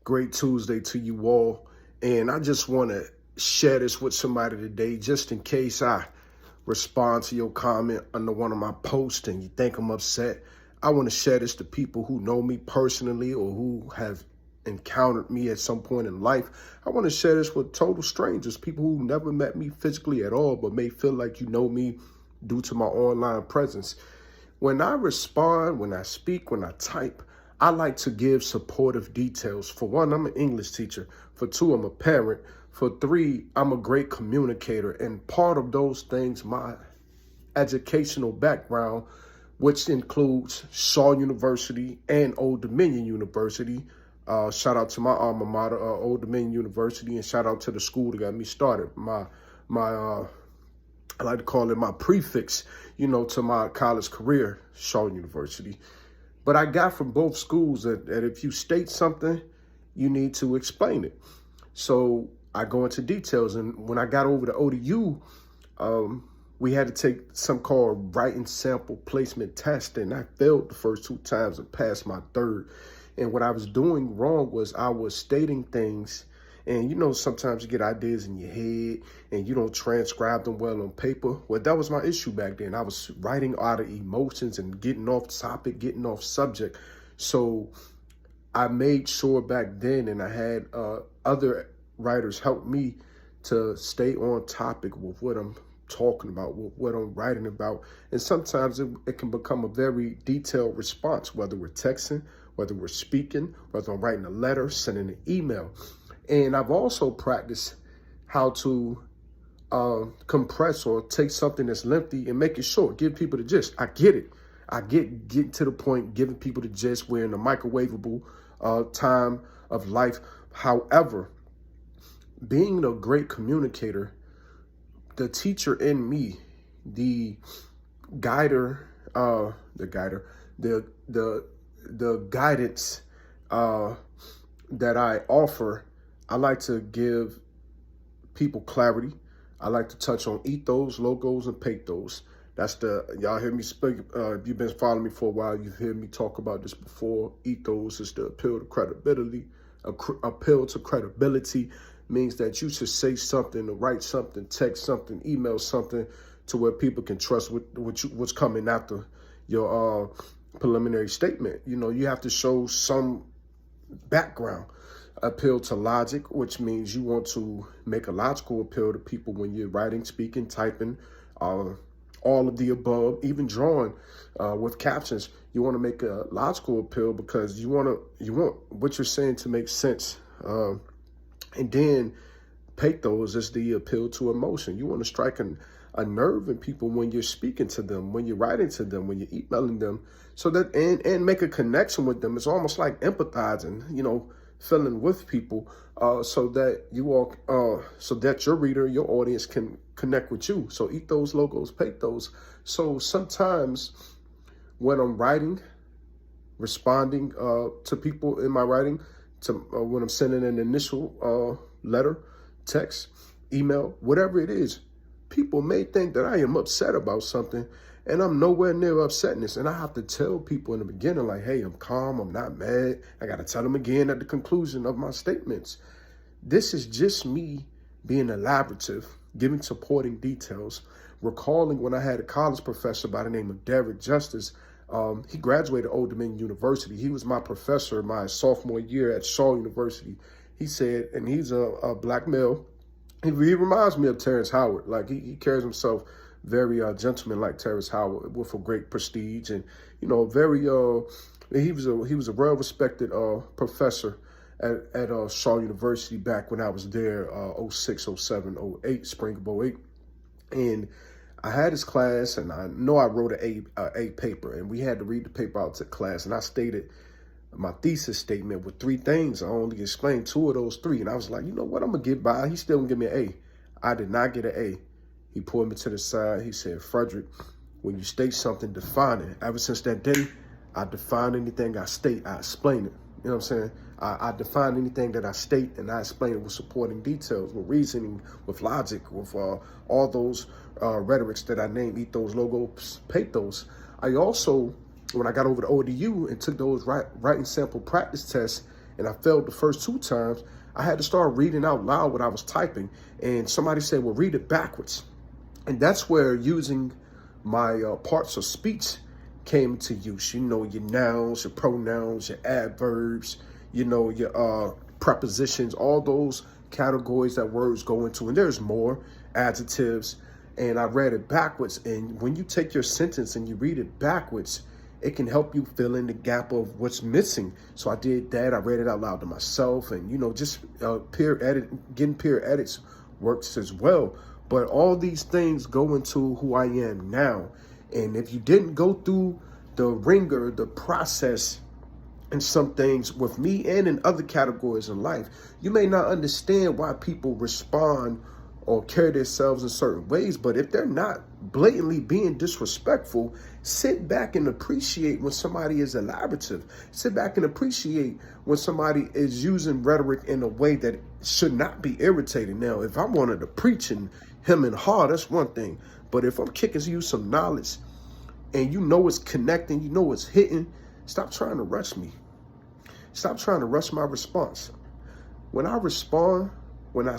Great Tuesday to you all. And I just want to share this with somebody today, just in case I respond to your comment under one of my posts and you think I'm upset. I want to share this to people who know me personally or who have encountered me at some point in life. I want to share this with total strangers, people who never met me physically at all, but may feel like you know me due to my online presence. When I respond, when I speak, when I type, I like to give supportive details. For one, I'm an English teacher. For two, I'm a parent. For three, I'm a great communicator. And part of those things, my educational background, which includes Shaw University and Old Dominion University. Shout out to my alma mater, Old Dominion University, and shout out to the school that got me started. I like to call it my prefix, to my college career, Shaw University. But I got from both schools that if you state something, you need to explain it. So I go into details. And when I got over to ODU, we had to take something called writing sample placement test. And I failed the first two times and passed my third. And what I was doing wrong was I was stating things. And sometimes you get ideas in your head and you don't transcribe them well on paper. Well, that was my issue back then. I was writing out of emotions and getting off topic, getting off subject. So I made sure back then, and I had other writers help me to stay on topic with what I'm talking about, with what I'm writing about. And sometimes it can become a very detailed response, whether we're texting, whether we're speaking, whether I'm writing a letter, sending an email. And I've also practiced how to compress or take something that's lengthy and make it short, give people the gist. I get it. I get to the point, giving people the gist. We're in a microwavable time of life. However, being a great communicator, the teacher in me, the guidance that I offer, I like to give people clarity. I like to touch on ethos, logos, and pathos. Y'all hear me speak. If you've been following me for a while, you've heard me talk about this before. Ethos is the appeal to credibility. Appeal to credibility means that you should say something, or write something, text something, email something to where people can trust what's coming after your preliminary statement. You have to show some background. Appeal to logic, which means you want to make a logical appeal to people when you're writing, speaking, typing, all of the above, even drawing with captions. You want to make a logical appeal because you want what you're saying to make sense. And then pathos is the appeal to emotion. You want to strike a nerve in people when you're speaking to them, when you're writing to them, when you're emailing them, so that and make a connection with them. It's almost like empathizing, feeling with people, so that so that your reader, your audience can connect with you. So ethos, logos, pathos. So sometimes when I'm writing, responding to people in my writing, when I'm sending an initial letter, text, email, whatever it is, people may think that I am upset about something, and I'm nowhere near upsetness. And I have to tell people in the beginning, like, hey, I'm calm, I'm not mad. I got to tell them again at the conclusion of my statements. This is just me being elaborative, giving supporting details, recalling when I had a college professor by the name of Derek Justice. He graduated Old Dominion University. He was my professor my sophomore year at Shaw University. He said, and he's a black male. He reminds me of Terrence Howard. Like he carries himself very gentleman-like Terrence Howard, with a great prestige, and very he was a well-respected professor at Shaw University back when I was there, 06, 07, 08, spring of '08. And I had his class, and I know I wrote an A paper, and we had to read the paper out to class, and I stated my thesis statement with three things. I only explained two of those three, and I was like, you know what, I'm gonna get by. He still gonna give me an A. I did not get an A. He pulled me to the side. He said, Frederick, when you state something, define it. Ever since that day, I define anything I state, I explain it. You know what I'm saying? I define anything that I state, and I explain it with supporting details, with reasoning, with logic, with all those rhetorics that I named, ethos, logos, pathos. I also, when I got over to ODU and took those writing sample practice tests, and I failed the first 2 times, I had to start reading out loud what I was typing. And somebody said, well, read it backwards. And that's where using my parts of speech came to use. You know, your nouns, your pronouns, your adverbs, you know, your prepositions, all those categories that words go into. And there's more, adjectives. And I read it backwards. And when you take your sentence and you read it backwards, it can help you fill in the gap of what's missing. So I did that. I read it out loud to myself. And, you know, just getting peer edits works as well. But all these things go into who I am now. And if you didn't go through the ringer, the process, and some things with me and in other categories in life, you may not understand why people respond or carry themselves in certain ways. But if they're not blatantly being disrespectful, sit back and appreciate when somebody is elaborative. Sit back and appreciate when somebody is using rhetoric in a way that should not be irritating. Now, if I wanted to preach and him and hard, that's one thing. But if I'm kicking you some knowledge and you know it's connecting, you know it's hitting, stop trying to rush me. Stop trying to rush my response. When I respond, when I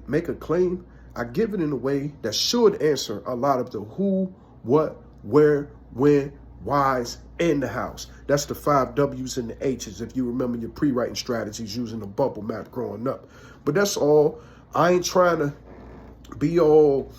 make a claim, I give it in a way that should answer a lot of the who, what, where, when, whys, and the house. That's the 5 W's and the H's if you remember your pre-writing strategies using the bubble map growing up. But that's all. I ain't trying to be all,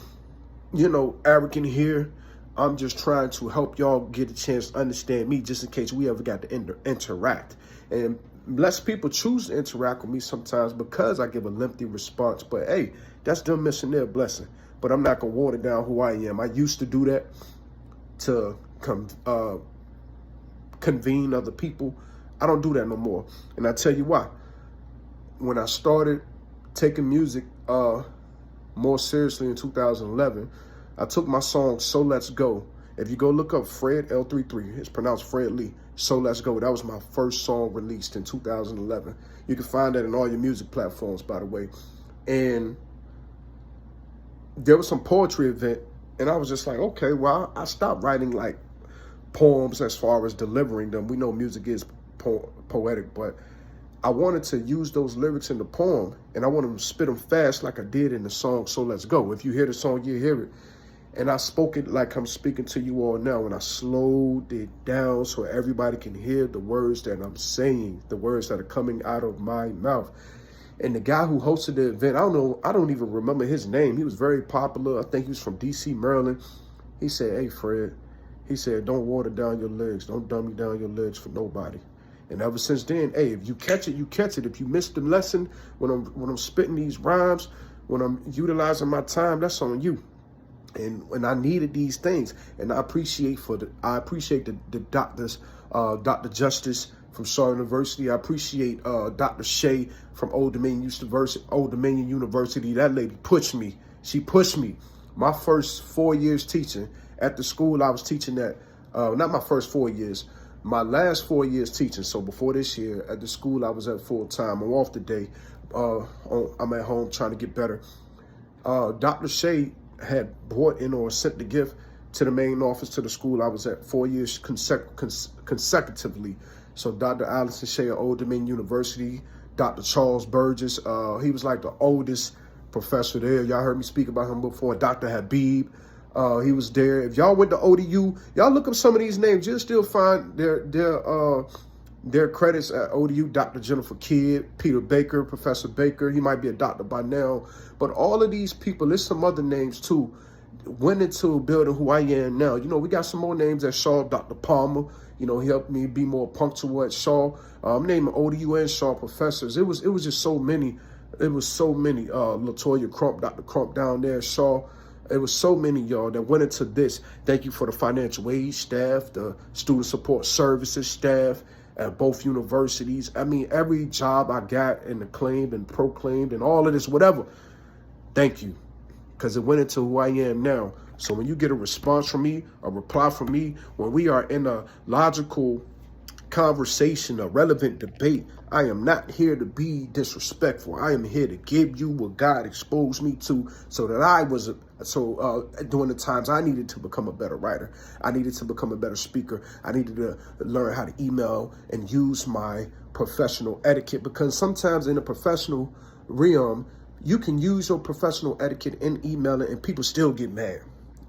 you know, arrogant here. I'm just trying to help y'all get a chance to understand me just in case we ever got to interact. And less people choose to interact with me sometimes because I give a lengthy response. But hey, that's them missing their blessing. But I'm not going to water down who I am. I used to do that to convene other people. I don't do that no more. And I tell you why. When I started taking music more seriously in 2011, I took my song, So Let's Go. If you go look up Fred L33, it's pronounced Fred Lee, So Let's Go. That was my first song released in 2011. You can find that in all your music platforms, by the way. And there was some poetry event, and I was just like, okay, well, I stopped writing like poems as far as delivering them. We know music is poetic, but I wanted to use those lyrics in the poem, and I wanted to spit them fast like I did in the song, So Let's Go. If you hear the song, you hear it. And I spoke it like I'm speaking to you all now, and I slowed it down so everybody can hear the words that I'm saying, the words that are coming out of my mouth. And the guy who hosted the event, I don't even remember his name. He was very popular. I think he was from DC, Maryland. He said, hey, Fred, he said, don't water down your lyrics. Don't dummy down your lyrics for nobody. And ever since then, hey, if you catch it, you catch it. If you miss the lesson when I'm spitting these rhymes, when I'm utilizing my time, that's on you. And I needed these things, and I appreciate the doctors, Dr. Justice from Shaw University. I appreciate Dr. Shea from Old Dominion University. That lady pushed me. She pushed me. My first 4 years teaching at the school I was teaching at, not my first 4 years, my last 4 years teaching. So before this year at the school I was at full time. I'm off today. I'm at home trying to get better. Dr. Shea had brought in or sent the gift to the main office to the school I was at 4 years consecutively. So Dr. Allison Shea of Old Dominion University, Dr. Charles Burgess, he was like the oldest professor there. Y'all heard me speak about him before. Dr. Habib, he was there. If y'all went to ODU, y'all look up some of these names, you'll still find their credits at ODU. Dr. Jennifer Kidd, Peter Baker, Professor Baker, he might be a doctor by now. But all of these people, there's some other names too, went into building who I am now. You know, we got some more names at Shaw. Dr. Palmer, you know, he helped me be more punctual at Shaw. I'm naming ODU and Shaw professors. It was just so many. It was so many. Latoya Crump, Dr. Crump down there at Shaw. It was so many, y'all, that went into this. Thank you for the financial aid staff, the student support services staff at both universities. I mean, every job I got and acclaimed and proclaimed and all of this, whatever. Thank you, because it went into who I am now. So when you get a response from me, a reply from me, when we are in a logical conversation, a relevant debate. I am not here to be disrespectful. I am here to give you what God exposed me to, so that during the times I needed to become a better writer, I needed to become a better speaker, I needed to learn how to email and use my professional etiquette, because sometimes in a professional realm, you can use your professional etiquette in emailing and people still get mad.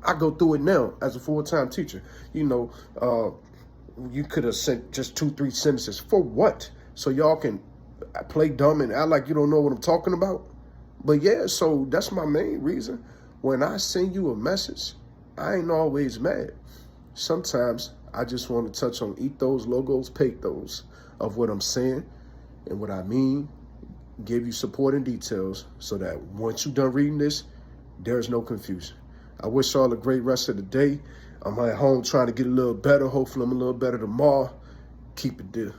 I go through it now as a full-time teacher. You know, you could have sent just 2-3 sentences. For what? So y'all can play dumb and act like you don't know what I'm talking about? But yeah, so that's my main reason. When I send you a message, I ain't always mad. Sometimes I just want to touch on ethos, logos, pathos of what I'm saying and what I mean, give you supporting details so that once you're done reading this, there's no confusion. I wish y'all a great rest of the day. I'm at home trying to get a little better. Hopefully I'm a little better tomorrow. Keep it there.